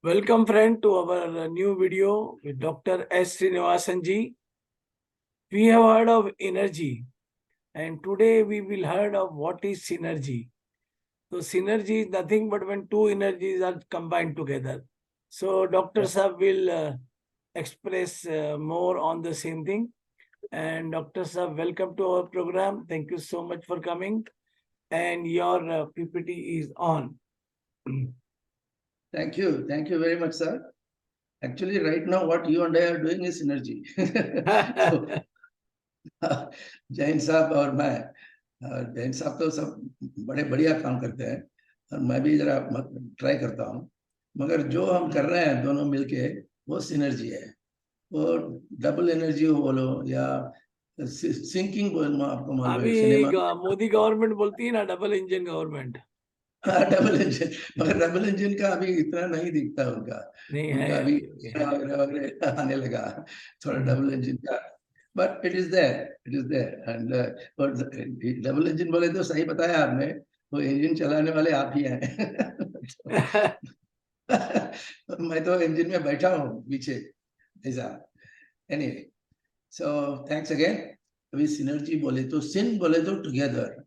Welcome friend to our new video with Dr. S. Srinivasan ji. We have heard of energy and today we will heard of what is synergy. So synergy is nothing but when two energies are combined together. So Dr. Saab will express more on the same thing. And Dr. Saab, welcome to our program. Thank you so much for coming. And your PPT is on. Thank you very much, sir. Actually, right now, what you and I are doing is synergy. So, Jain साहब और मैं, जैन साहब तो सब बड़े बढ़िया काम करते हैं और मैं भी जरा ट्राई करता हूँ, मगर जो हम कर रहे हैं दोनों मिलके वो सिनर्जी है। वो डबल एनर्जी हो बोलो या सिंकिंग बोलो, आपको मालूम है सिनेमा मोदी गवर्नमेंट बोलती है ना double engine government. Double engine, मगर डबल इंजन का अभी इतना नहीं दिखता उनका नहीं उनका है अभी वगैरह आने लगा थोड़ा डबल इंजन का, but it is there and double engine बोले तो सही बताया आपने, वो इंजन चलाने वाले आप ही हैं। मैं तो इंजन में बैठा हूँ पीछे ऐसा। Anyway, so thanks again. अभी सिनर्जी बोले तो सिन बोले तो टुगेदर,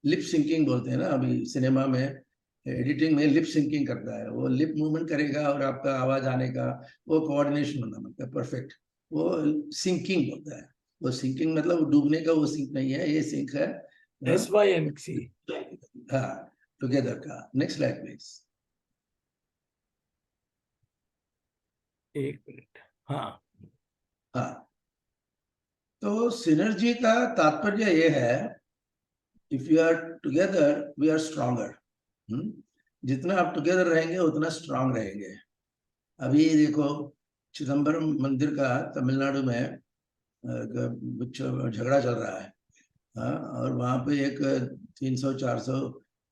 लिप सिंकिंग बोलते हैं ना, अभी सिनेमा में एडिटिंग में लिप सिंकिंग करता है, वो लिप मूवमेंट करेगा और आपका आवाज आने का वो कोऑर्डिनेशन होना मतलब परफेक्ट, वो सिंकिंग होता है। वो सिंकिंग मतलब डूबने का वो सिंक नहीं है, ये सिंक है SYNC। हाँ, टुगेदर का। Next slide please. एक मिनट। हाँ हाँ, तो सिनर्जी का तात्पर्य ये है, if you are together we are stronger. जितना आप टुगेदर रहेंगे उतना स्ट्रांग रहेंगे। अभी देखो चिदम्बरम मंदिर का तमिलनाडु में झगड़ा चल रहा है, और वहां पे एक 300-400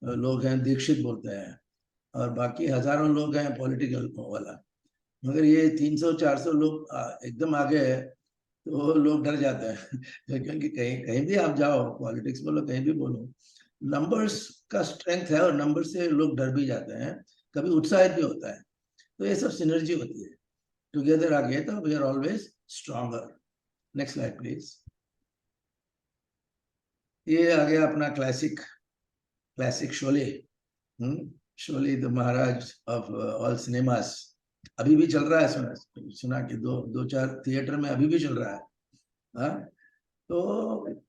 लोग हैं, दीक्षित बोलते हैं, और बाकी हजारों लोग हैं पॉलिटिकल वाला। मगर ये 300-400 लोग एकदम आगे है तो लोग डर जाते हैं। क्योंकि कहीं कहीं भी आप जाओ, पॉलिटिक्स बोलो कहीं भी बोलो, नंबर्स का स्ट्रेंथ है और नंबर से लोग डर भी जाते हैं, कभी उत्साहित भी होता है। तो ये सब सिनर्जी होती है, टुगेदर आ गए तो we are always stronger. Next slide please. ये आ गया अपना classic Sholay. Sholay the Maharaj of all cinemas, अभी भी चल रहा है। सुना कि दो चार थिएटर में अभी भी चल रहा है। हाँ, तो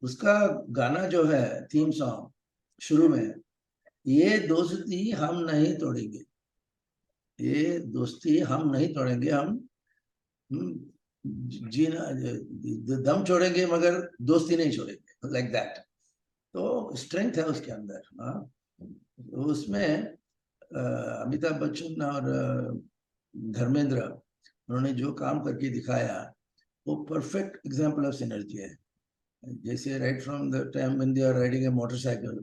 उसका गाना जो है थीम सॉन्ग शुरू में, ये दोस्ती हम नहीं तोड़ेंगे, ये दोस्ती हम नहीं तोड़ेंगे, हम जीना दम छोड़ेंगे मगर दोस्ती नहीं छोड़ेंगे, लाइक दैट। तो स्ट्रेंथ है उसके अंदर। हाँ, तो उसमें अमिताभ बच्चन और धर्मेंद्र, उन्होंने जो काम करके दिखाया वो परफेक्ट एग्जाम्पल ऑफ सिनर्जी है। जैसे right from the time when they are riding a motorcycle,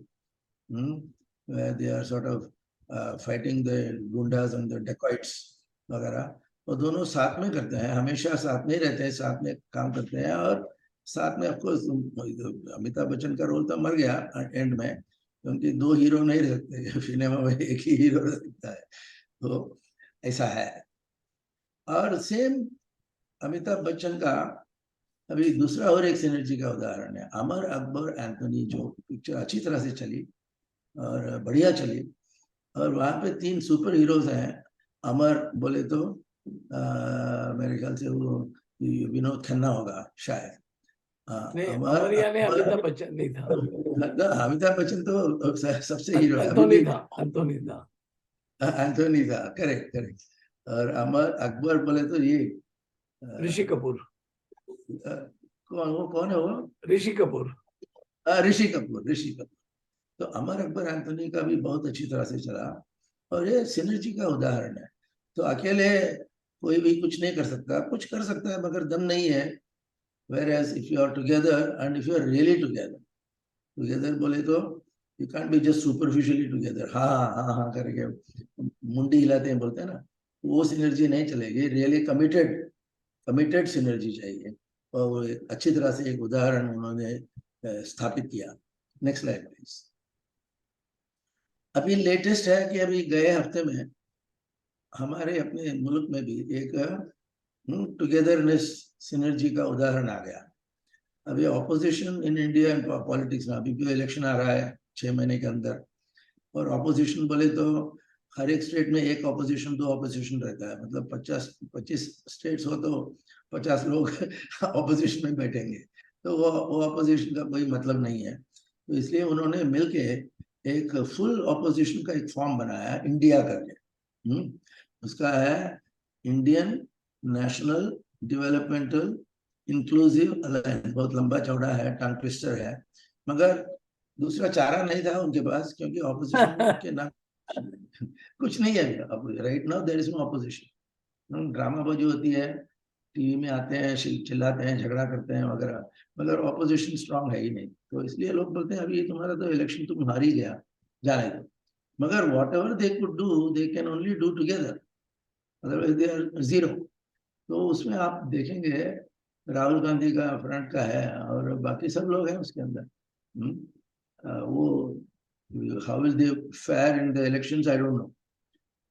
they are sort of fighting the goondas and the dacoits वगैरह, वो दोनों साथ में करते हैं, हमेशा साथ में ही रहते हैं, साथ में काम करते हैं। और साथ में ऑफकोर्स अमिताभ बच्चन का रोल तो मर गया एंड में, क्योंकि दो हीरो नहीं रह सकते सिनेमा में, एक ही हीरो रह सकता है, तो ऐसा है। और सेम अमिताभ बच्चन का अभी दूसरा और एक सिनर्जी का उदाहरण है, अमर अकबर एंथोनी, जो पिक्चर अच्छी तरह से चली और बढ़िया चली, और वहां पे 3 सुपर हीरोज हैं। अमर बोले तो मेरे ख्याल से वो विनोद खन्ना होगा शायद। अमर अमरिया ने अकबर, अमिताभ बच्चन नहीं था, अमिताभ बच्चन तो सबसे हीरो है अभी एंथोनी भी। था, एंथोनी था। एंथोनी था, करेक्ट करेक्ट। और अमर अकबर बोले तो ये ऋषि कपूर, कौन है वो? ऋषि कपूर। ऋषि कपूर। तो अमर अकबर एंथोनी का भी बहुत अच्छी तरह से चला, और ये सिनर्जी का उदाहरण है। तो अकेले कोई भी कुछ नहीं कर सकता, कुछ कर सकता है मगर दम नहीं है। whereas if you are together and if you are really together बोले तो you can't be just superficially together, हाँ हाँ हाँ हाँ करके मुंडी हिलाते हैं बोलते हैं ना, वो सिनर्जी नहीं चलेगी। रियली कमिटेड सिनर्जी चाहिए, और वो अच्छी तरह से एक उदाहरण उन्होंने स्थापित किया। Next slide please. अभी लेटेस्ट है कि अभी गए हफ्ते में हमारे अपने मुल्क में भी एक टुगेदरनेस सिनर्जी का उदाहरण आ गया। अभी opposition in India and politics में अभी भी इलेक्शन आ रहा है 6 महीने के अंदर, और ऑपोजिशन बोले तो हर एक स्टेट में एक ऑपोजिशन, दो ऑपोजिशन रहता है, मतलब 25 स्टेट्स हो तो 50 लोग ऑपोजिशन में बैठेंगे, तो वो ऑपोजिशन का कोई मतलब नहीं है। तो इसलिए उन्होंने मिलके एक फुल ऑपोजिशन का एक फॉर्म बनाया इंडिया करके। उसका है Indian national developmental inclusive alliance. बहुत लंबा चौड़ा है, टंग ट्विस्टर है, मगर दूसरा चारा नहीं था उनके पास, क्योंकि ऑपोजिशन के नाम कुछ नहीं है। अब right now there is no opposition. ड्रामाबाजी होती है, टीवी में आते हैं, चिल्लाते हैं, झगड़ा करते हैं वगैरह, मगर ऑपोजिशन स्ट्रांग है ही नहीं। तो इसलिए लोग बोलते हैं अभी तुम्हारा तो इलेक्शन तुम हार ही गया, जाने दो। मगर whatever they could do they can only do together, otherwise they are zero. तो उसमें आप देखेंगे राहुल गांधी का फ्रंट का है और बाकी सब लोग हैं उसके अंदर। वो how will they fair in the elections, I don't know.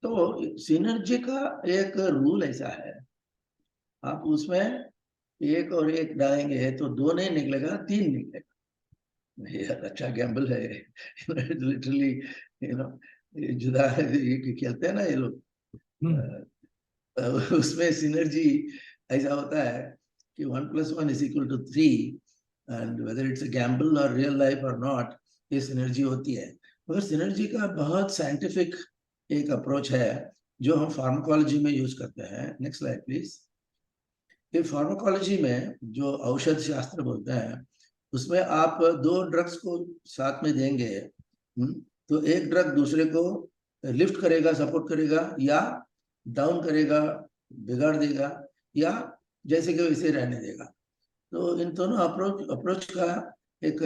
तो सिनर्जी का एक रूल ऐसा है, आप उसमें एक और एक डालेंगे तो दो नहीं निकलेगा, तीन निकलेगा। ये अच्छा गैम्बल है लिटरली, यू नो, जुदा ये खेलते हैं ना ये लोग। उसमें सिनर्जी ऐसा होता है कि 1+1 = 3, and whether it's a gamble और रियल लाइफ और नॉट, ये सिनर्जी होती है। मगर सिनर्जी का बहुत साइंटिफिक एक अप्रोच है जो हम फार्माकोलॉजी में यूज करते हैं। Next slide please. ये फार्माकोलॉजी में जो औषध शास्त्र बोलते हैं, उसमें आप दो ड्रग्स को साथ में देंगे, तो एक ड्रग दूसरे को लिफ्ट करेगा, सपोर्ट करेगा, या डाउन करेगा, बिगाड़ देगा, या जैसे कि वैसे रहने देगा। तो इन दोनों अप्रोच का एक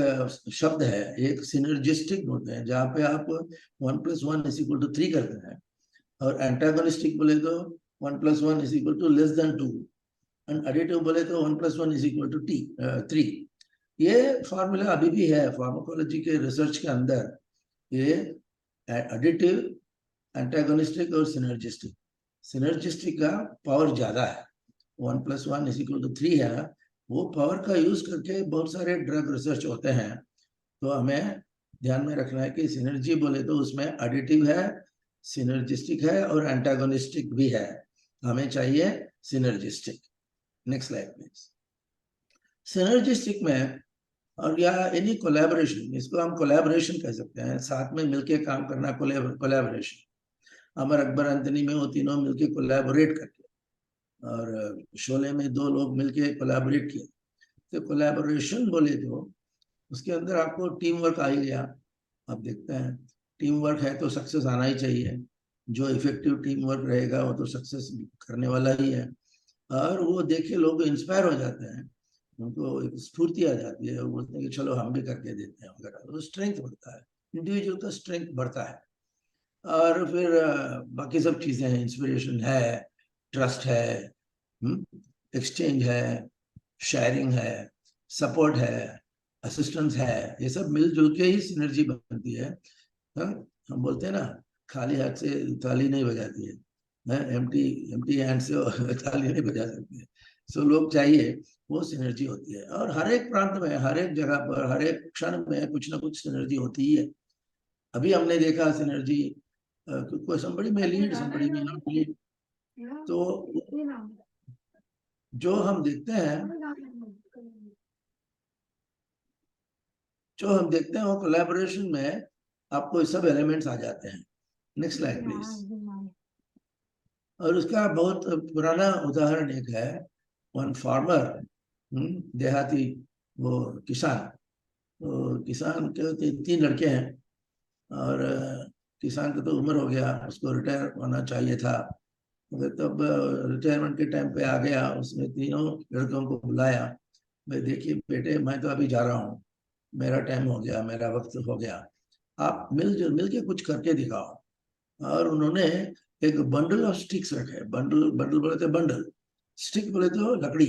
शब्द है, एक सिनर्जिस्टिक बोलते हैं, जहाँ पे आप 1+1 = 3 करते हैं, और एंटागोनिस्टिक बोले तो 1+1 = <2, एंड एडिटिव बोले तो 1+1 = 3। ये फॉर्मूला अभी भी है फार्माकोलॉजी के रिसर्च के अंदर। ये एडिटिव, एंटागोनिस्टिक और सिनर्जिस्टिक। सिनर्जिस्टिक का पावर ज्यादा है, 1+1 = 3 है। वो पावर का यूज करके बहुत सारे ड्रग रिसर्च होते हैं। तो हमें ध्यान में रखना है कि सिनर्जी बोले तो उसमें एडिटिव है, सिनर्जिस्टिक है और एंटागोनिस्टिक भी है। हमें चाहिए synergistic. Next slide please. Synergistic में, और या एनी कोलैबोरेशन, इसको हम कोलैबोरेशन कह सकते हैं, साथ में मिलके काम करना, कोलैबोरेशन। अमर अकबर अंतनी में वो तीनों मिलके कोलैबोरेट करके, और शोले में दो लोग मिलके कोलैबोरेट किए। तो कोलैबोरेशन बोले तो उसके अंदर आपको टीम वर्क आ ही गया। आप देखते हैं टीम वर्क है तो सक्सेस आना ही चाहिए। जो इफेक्टिव टीम वर्क रहेगा वो तो सक्सेस करने वाला ही है। और वो देखे लोग इंस्पायर हो जाते हैं, उनको एक स्फूर्ति आ जाती है, वो बोलते हैं कि चलो हम भी करके देते हैं वगैरह। तो स्ट्रेंथ बढ़ता है, इंडिविजुअल का स्ट्रेंथ बढ़ता है। और फिर बाकी सब चीजें हैं, इंस्पिरेशन है, ट्रस्ट है, एक्सचेंज है, शेयरिंग है, सपोर्ट है, असिस्टेंस है। ये सब मिलजुल के ही सिनर्जी बनती है। हाँ? हम बोलते हैं ना, खाली हाथ से ताली नहीं बजाती है, एम्प्टी एम्प्टी हैंड से ताली नहीं बजा सकती है। सो लोग चाहिए, वो सिनर्जी होती है। और हर एक प्रांत में, हर एक जगह पर, हर एक क्षण में कुछ ना कुछ सिनर्जी होती ही है। अभी हमने देखा सिनर्जी, कोई somebody may lead, somebody may not lead। तो जो हम देखते हैं वो कोलैबोरेशन में आपको सब एलिमेंट्स आ जाते हैं। Next slide please. और उसका बहुत पुराना उदाहरण एक है, वन फार्मर, देहाती, वो किसान। तो किसान के 3 लड़के हैं, और किसान का तो उम्र हो गया, उसको रिटायर होना चाहिए था। मगर तब रिटायरमेंट के टाइम पे आ गया, उसने तीनों लड़कों को बुलाया, भाई देखिए बेटे, मैं तो अभी जा रहा हूँ, मेरा टाइम हो गया, मेरा वक्त हो गया, आप मिल के कुछ करके दिखाओ। और उन्होंने एक बंडल ऑफ स्टिक्स रखे। बंडल बंडल बोले तो बंडल, स्टिक बोले तो लकड़ी,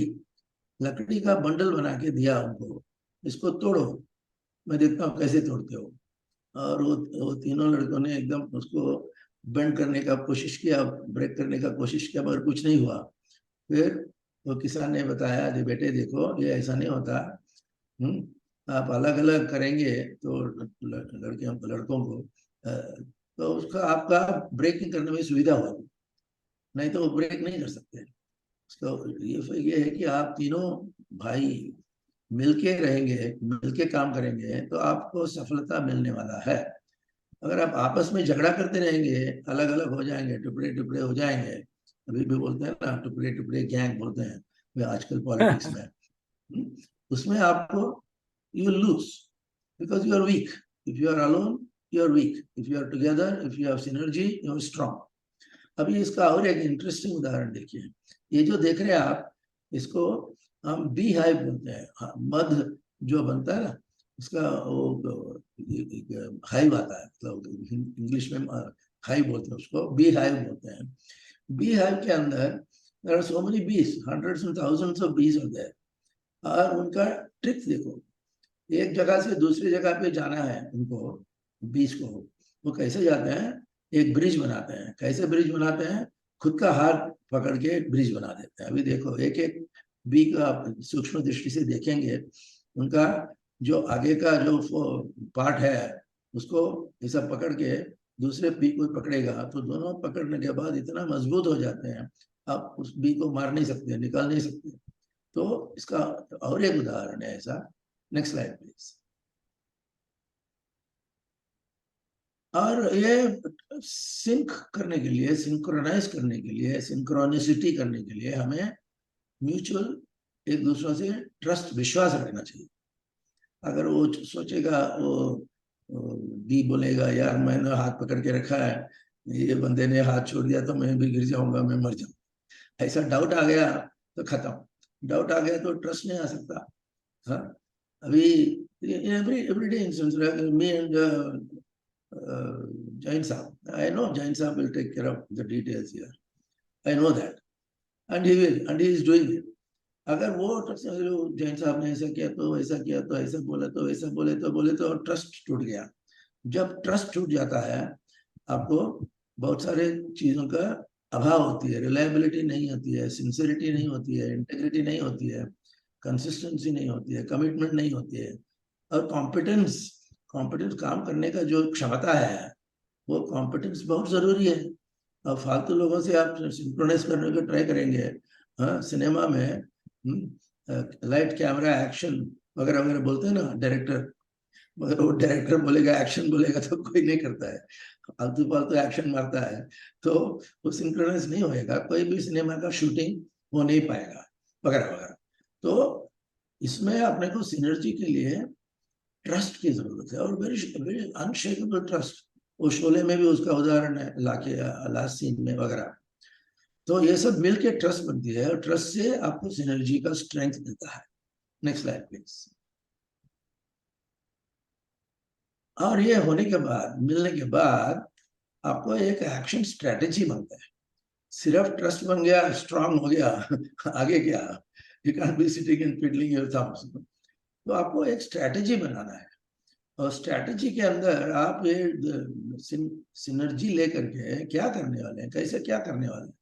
लकड़ी का बंडल बना के दिया उनको, इसको तोड़ो, मैं देखता हूँ कैसे तोड़ते हो। और वो तीनों लड़कों ने एकदम उसको बेंड करने का कोशिश किया, ब्रेक करने का कोशिश किया, मगर कुछ नहीं हुआ। फिर वो किसान ने बताया कि बेटे देखो ये ऐसा नहीं होता, आप अलग अलग करेंगे तो लड़कों को तो उसका आपका ब्रेकिंग करने में सुविधा होगी, नहीं तो वो ब्रेक नहीं कर सकते। उसका ये है कि आप तीनों भाई मिलके रहेंगे, मिलके काम करेंगे तो आपको सफलता मिलने वाला है। अगर आप आपस में झगड़ा करते रहेंगे, अलग अलग हो जाएंगे, टुकड़े टुकड़े हो जाएंगे, अभी भी बोलते हैं ना टुकड़े टुकड़े गैंग बोलते हैं वे आजकल पॉलिटिक्स में, उसमें आपको you will lose because you are weak. If you are alone, you are weak. If you are together, if you have synergy, you are strong. अभी इसका और एक इंटरेस्टिंग उदाहरण देखिए। ये जो देख रहे हैं आप, इसको हम बी हाइव बोलते हैं। मध जो बनता है ना, उसका वो हाइव आता है, मतलब इंग्लिश में हाइव बोलते हैं उसको, बी हाइव बोलते हैं। बी हाइव के अंदर there are so many bees, hundreds and thousands of bees are there. और उनका ट्रिक देखो, एक जगह से दूसरी जगह पे जाना है उनको, बीज को, वो कैसे जाते हैं, एक ब्रिज बनाते हैं। कैसे ब्रिज बनाते हैं, खुद का हाथ पकड़ के ब्रिज बना देते हैं। अभी देखो एक एक बी का आप सूक्ष्म दृष्टि से देखेंगे, उनका जो आगे का जो पार्ट है उसको ऐसा पकड़ के दूसरे बी को पकड़ेगा तो दोनों पकड़ने के बाद इतना मजबूत हो जाते हैं, आप उस बी को मार नहीं सकते, निकाल नहीं सकते। तो इसका और एक उदाहरण है ऐसा। Next slide please. और ये सिंक करने के लिए, सिंक्रोनाइज करने के लिए, सिंक्रोनिसिटी करने के लिए हमें म्यूचुअल एक दूसरे से ट्रस्ट, विश्वास रखना चाहिए। अगर वो सोचेगा, वो बी बोलेगा यार मैंने हाथ पकड़ के रखा है, ये बंदे ने हाथ छोड़ दिया तो मैं भी गिर जाऊंगा, मैं मर जाऊंगा, ऐसा डाउट आ गया तो खत्म। डाउट आ गया तो ट्रस्ट नहीं आ सकता। हाँ, अभी everyday instance, me and Jain Saab, I know Jain Saab will take care of the details here. I know that, and he will, and he is doing it. अगर वो जैन साहब ने ऐसा किया तो ऐसा किया तो ऐसा बोला तो ऐसा बोले तो ट्रस्ट टूट गया। जब ट्रस्ट टूट जाता है, आपको बहुत सारे चीजों का अभाव होती है, रिलायबिलिटी नहीं होती है, सिंसियरिटी नहीं होती है, इंटेग्रिटी नहीं होती है, कंसिस्टेंसी नहीं होती है, कमिटमेंट नहीं होती है, और कॉम्पिटेंस, कॉम्पिटेंस काम करने का जो क्षमता है वो कॉम्पिटेंस बहुत जरूरी है। और फालतू लोगों से आप सिंक्रोनाइज करने का ट्राई करेंगे, हाँ सिनेमा में लाइट कैमरा एक्शन वगैरह वगैरह बोलते हैं ना डायरेक्टर, मगर वो डायरेक्टर बोलेगा एक्शन बोलेगा तो कोई नहीं करता है, फालतू फालतू एक्शन मारता है, तो वो सिंक्रोनाइज नहीं होएगा, कोई भी सिनेमा का शूटिंग हो नहीं पाएगा वगैरह वगैरह। तो इसमें अपने को सिनर्जी के लिए ट्रस्ट की जरूरत है, और वेरी वेरी अनशेकेबल ट्रस्ट। वो शोले में भी उसका उदाहरण है, लास्ट सीन में वगैरह। तो ये सब मिलके ट्रस्ट बनती है, और ट्रस्ट से आपको सिनर्जी का स्ट्रेंथ मिलता है। Next slide please. और ये होने के बाद, मिलने के बाद आपको एक एक्शन स्ट्रेटेजी बनता है। सिर्फ ट्रस्ट बन गया, स्ट्रांग हो गया, आगे क्या, you can be sitting and twiddling your thumbs. तो आपको एक स्ट्रेटेजी बनाना है, और स्ट्रेटेजी के अंदर आप ये सिनर्जी लेकर के क्या करने वाले हैं, कैसे क्या करने वाले हैं।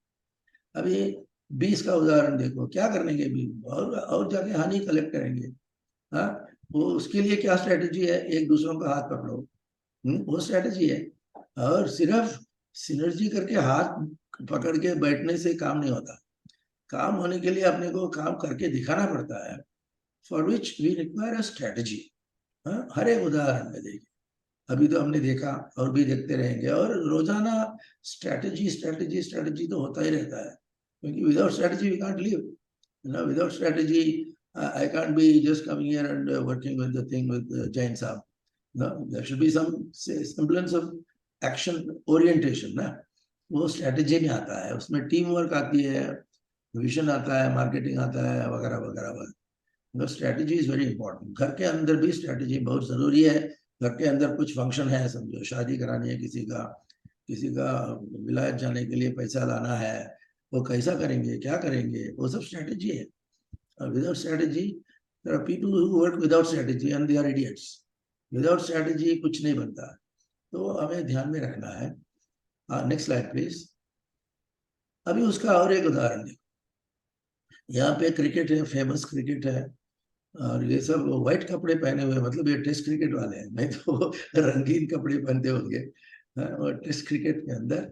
अभी 20 का उदाहरण देखो, क्या करने के भी, और जाके हानि कलेक्ट करेंगे। हाँ, वो उसके लिए क्या स्ट्रेटेजी है, एक दूसरों का हाथ पकड़ो, वो स्ट्रेटेजी है। और सिर्फ सिनर्जी करके हाथ पकड़ के बैठने से काम नहीं होता, काम होने के लिए अपने को काम करके दिखाना पड़ता है, for which we require a strategy. हर एक उदाहरण में देखिए, अभी तो हमने देखा और भी देखते रहेंगे, और रोजाना स्ट्रेटेजी स्ट्रेटेजी स्ट्रेटेजी तो होता ही रहता है, क्योंकि without strategy we can't live, without strategy I can't be just coming here and working with the thing with Jain Saab. No, there should be some semblance of action orientation ना, वो strategy में आता है, उसमें team work आती है, vision आता है, मार्केटिंग आता है, वगैरह वगैरह वगैरह। Strategy is very important. घर के अंदर भी स्ट्रेटेजी बहुत जरूरी है। घर के अंदर कुछ फंक्शन है, समझो शादी करानी है किसी का विलायत जाने के लिए पैसा लाना है, वो कैसा करेंगे, क्या करेंगे, वो सब स्ट्रेटेजी है। Without strategy, there are people who work without strategy and they are idiots. Without strategy कुछ नहीं बनता, तो हमें ध्यान में रखना है। Next slide please. अभी उसका और एक उदाहरण देखो, यहाँ पे क्रिकेट है, फेमस क्रिकेट है, और ये सब व्हाइट कपड़े पहने हुए, मतलब ये टेस्ट क्रिकेट वाले हैं, नहीं तो रंगीन कपड़े पहनते होंगे। और टेस्ट क्रिकेट के अंदर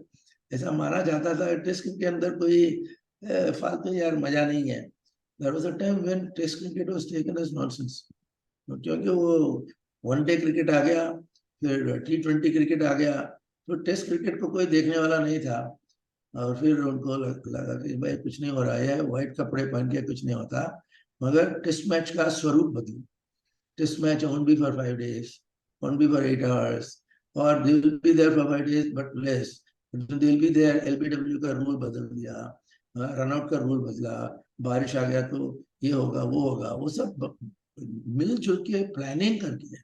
ऐसा माना जाता था, टेस्ट क्रिकेट के अंदर कोई फालतू यार मजा नहीं है। There was a time when test cricket was taken as nonsense, क्योंकि वो वनडे क्रिकेट आ गया, फिर T20 क्रिकेट आ गया, तो टेस्ट क्रिकेट को कोई देखने वाला नहीं था। और फिर उनको लगा कि भाई कुछ नहीं हो रहा है, व्हाइट कपड़े पहन के कुछ नहीं होता। मगर टेस्ट मैच का स्वरूप बदला। Test match won't be for 5 days, won't be for 8 hours, or they will be there for 5 days but less. They will be there, LBW का रूल बदल दिया, रनआउट का रूल बदला, बारिश आ गया तो ये होगा वो होगा, वो सब मिलजुल के प्लानिंग करके,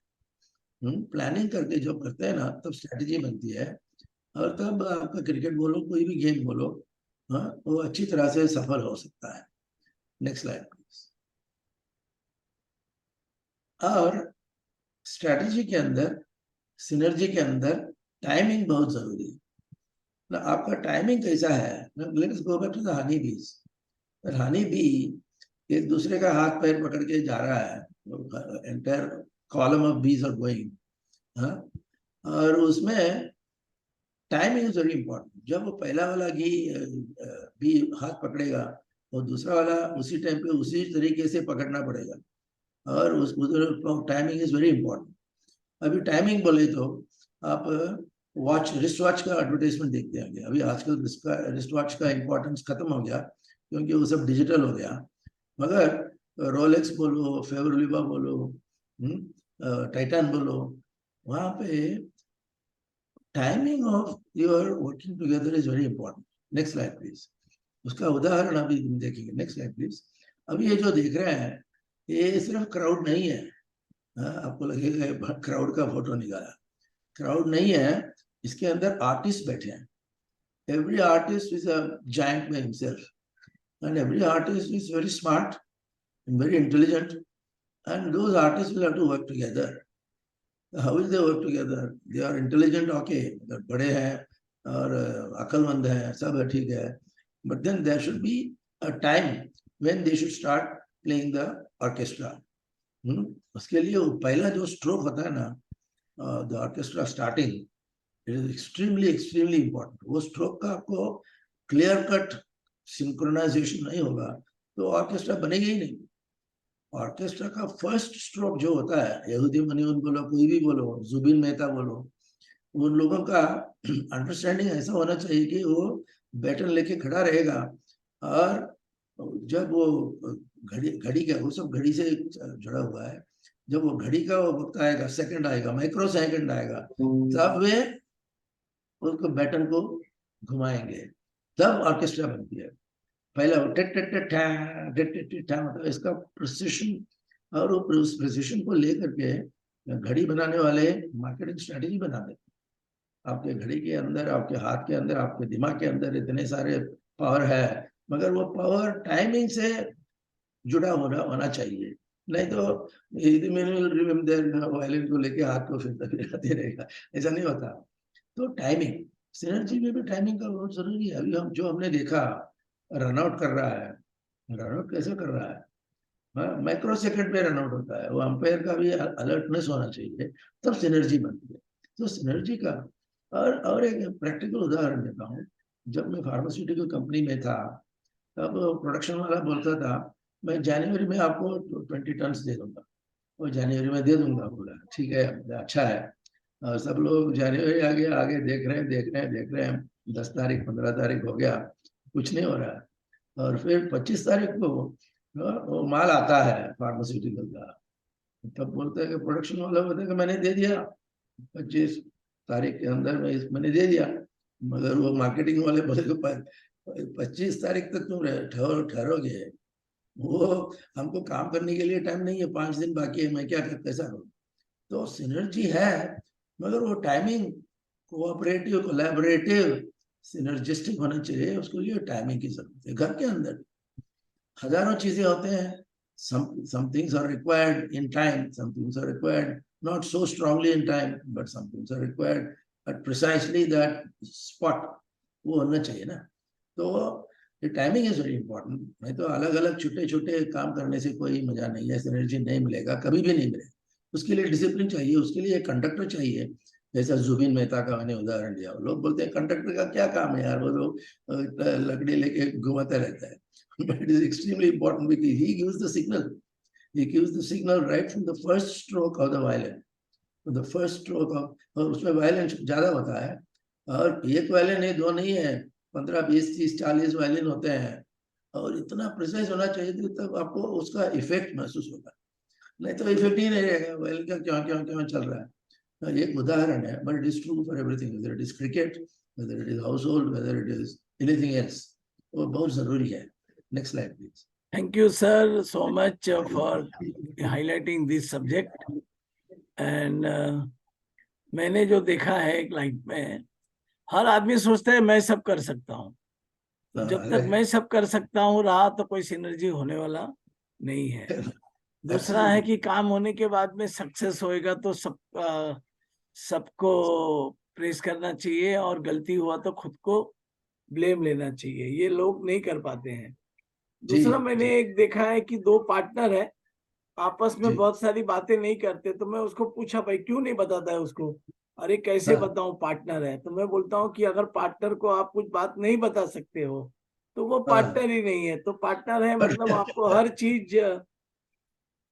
प्लानिंग करके जो करते हैं ना, तब स्ट्रेटेजी बनती है, और तब आपका क्रिकेट बोलो, कोई भी गेम बोलो, हाँ, वो अच्छी तरह से सफल हो सकता है। Next slide please. और स्ट्रेटेजी के अंदर, सिनर्जी के अंदर टाइमिंग बहुत जरूरी है ना। आपका टाइमिंग कैसा है? Let's go back to the honey bees. Honey B एक दूसरे का हाथ पैर पकड़ के जा रहा है, entire column of bees are going, हाँ, और उसमें टाइमिंग इज वेरी इंपॉर्टेंट। जब वो पहला वाला बी हाथ पकड़ेगा, वो दूसरा वाला उसी टाइम पे उसी तरीके से पकड़ना पड़ेगा, और उस टाइमिंग इज वेरी इंपॉर्टेंट। अभी टाइमिंग बोले तो आप वॉच, रिस्ट वॉच का एडवर्टाइजमेंट देखते होंगे। अभी आजकल रिस्ट वॉच का इंपॉर्टेंस खत्म हो गया, क्योंकि वो सब डिजिटल हो गया। मगर रोलेक्स बोलो, फेवरलिबा बोलो, टाइटन बोलो, वहां पे timing of your working together is very important. Next slide please. उसका उदाहरण अभी देखेंगे। Next slide please. अभी ये जो देख रहे हैं, ये सिर्फ क्राउड नहीं है। आपको लगेगा क्राउड का फोटो निकाला, क्राउड नहीं है, इसके अंदर आर्टिस्ट बैठे हैं। Every artist is a giant by himself, and every artist is very smart and very intelligent, and those artists will have to work together. How will they work together? They are intelligent, okay, बड़े हैं और अक्लमंद हैं, सब है, ठीक है, but then there should be a time when they should start playing the orchestra. उसके लिए वो पहला जो स्ट्रोक होता है ना, the orchestra starting, it is extremely important. वो स्ट्रोक का आपको क्लियर कट सिंक्रोनाइजेशन नहीं होगा तो ऑर्केस्ट्रा बनेगा ही नहीं। ऑर्केस्ट्रा का फर्स्ट स्ट्रोक जो होता है, यहूदी मनीउन बोलो, कोई भी बोलो, जुबिन मेहता बोलो, उन लोगों का अंडरस्टैंडिंग ऐसा होना चाहिए कि वो बैटन लेके खड़ा रहेगा, और जब वो घड़ी का, वो सब घड़ी से जुड़ा हुआ है, जब वो घड़ी का वो वक्त आएगा, सेकंड आएगा, माइक्रो सेकंड आएगा, तब वे उसको बैटन को घुमाएंगे, तब ऑर्केस्ट्रा बनती है। पहला मतलब इसका प्रिसिशन, और उस प्रिसिशन को लेकर के घड़ी बनाने वाले मार्केटिंग स्ट्रेटेजी बना देते। आपके घड़ी के अंदर, आपके हाथ के अंदर, आपके दिमाग के अंदर इतने सारे पावर है, मगर वो पावर टाइमिंग से जुड़ा होना चाहिए, नहीं तो वायलिन को लेके हाथ को फिरते रहेगा, ऐसा नहीं होता। तो टाइमिंग, सिनर्जी में भी टाइमिंग का बहुत जरूरी है। अभी हमने देखा, रनआउट कर रहा है, रनआउट कैसे कर रहा है, माइक्रो सेकंड पे रनआउट होता है, वो अंपायर का भी अलर्टनेस होना चाहिए, तब सिनर्जी बनती है। तो सिनर्जी का और एक प्रैक्टिकल उदाहरण देता हूँ। जब मैं फार्मास्यूटिकल कंपनी में था, तब प्रोडक्शन वाला बोलता था, मैं जनवरी में आपको 20 टन दे दूंगा, और जनवरी में दे दूंगा। बोला ठीक है, अच्छा है। और सब लोग जनवरी आगे आगे देख रहे हैं, 10 तारीख 15 तारीख हो गया, कुछ नहीं हो रहा है। और फिर 25 तारीख को वो माल आता है फार्मास्यूटिकल का, तब बोलते हैं कि प्रोडक्शन वाला बोलते हैं कि मैंने दे दिया 25 तारीख के अंदर में, मैंने दे दिया। मगर वो मार्केटिंग वाले बोले कि 25 तारीख तक तुम ठहरोगे, वो हमको काम करने के लिए टाइम नहीं है, 5 दिन बाकी है, मैं क्या कैसा करूँ। तो सिनर्जी है, मगर वो टाइमिंग कोऑपरेटिव, कोलैबोरेटिव, सिनर्जिस्टिक होना चाहिए, उसके लिए टाइमिंग की जरूरत है। घर के अंदर हजारों चीजें होते हैं, some things are required in time, some things are required not so strongly in time, but some things are required at precisely that spot, वो होना चाहिए ना. तो ये टाइमिंग इज वेरी इंपॉर्टेंट. नहीं तो अलग अलग छोटे छोटे काम करने से कोई मजा नहीं है, एनर्जी नहीं मिलेगा, कभी भी नहीं मिलेगा. उसके लिए डिसिप्लिन चाहिए, उसके लिए कंडक्टर चाहिए. जैसा जुबिन मेहता का मैंने उदाहरण दिया. लोग बोलते हैं कंडक्टर का क्या काम है यार, वो तो लकड़ी लेके घुमाता रहता है. But it is extremely important because he gives the signal. He gives the signal right from the first stroke of the violin. The first stroke of, और उसमें वायलिन ज्यादा होता है, और एक वायलिन नहीं, दो नहीं है, 15, 20, 30, 40 वायलिन होते हैं, और इतना प्रिसाइज होना चाहिए कि तब आपको उसका इफेक्ट महसूस होगा. नहीं तो इफेक्ट ही नहीं रहेगा, वायलिन का क्यों क्यों क्यों चल रहा है. एक उदाहरण है, but it is true for everything, whether it is cricket, whether it is house hold, whether it is anything else. वो बहुत जरूरी है. Next slide please. Thank you, sir, so much for highlighting this subject. And मैंने जो देखा है एक life में, हर आदमी सोचता है मैं सब कर सकता हूँ. जब तक मैं सब कर सकता हूँ रहा तो कोई सिनर्जी होने वाला नहीं है. दूसरा है कि काम होने के बाद में सक्सेस होएगा तो सबको प्रेस करना चाहिए, और गलती हुआ तो खुद को ब्लेम लेना चाहिए. ये लोग नहीं कर पाते हैं. दूसरा मैंने एक देखा है कि दो पार्टनर है, आपस में बहुत सारी बातें नहीं करते. तो मैं उसको पूछा, भाई क्यों नहीं बताता है उसको? अरे कैसे बताऊं, पार्टनर है. तो मैं बोलता हूँ कि अगर पार्टनर को आप कुछ बात नहीं बता सकते हो तो वो पार्टनर ही नहीं है. तो पार्टनर है मतलब आपको हर चीज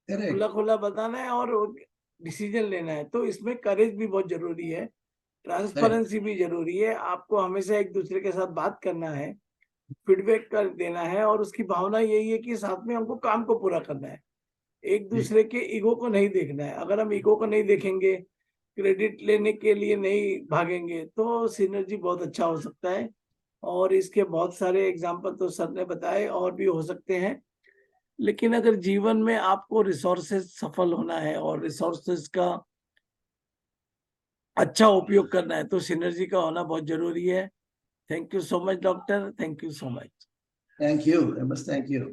खुला खुला बताना है और डिसीजन लेना है. तो इसमें करेज भी बहुत जरूरी है, ट्रांसपेरेंसी भी जरूरी है. आपको हमेशा एक दूसरे के साथ बात करना है, फीडबैक कर देना है, और उसकी भावना यही है कि साथ में हमको काम को पूरा करना है. एक दूसरे के ईगो को नहीं देखना है. अगर हम ईगो को नहीं देखेंगे, क्रेडिट लेने के लिए नहीं भागेंगे, तो सिनर्जी बहुत अच्छा हो सकता है. और इसके बहुत सारे एग्जाम्पल तो सर ने बताए, और भी हो सकते हैं. लेकिन अगर जीवन में आपको रिसोर्सेज सफल होना है और रिसोर्सेज का अच्छा उपयोग करना है तो सिनर्जी का होना बहुत जरूरी है. Thank you so much doctor, thank you so much. Thank you, I must thank you.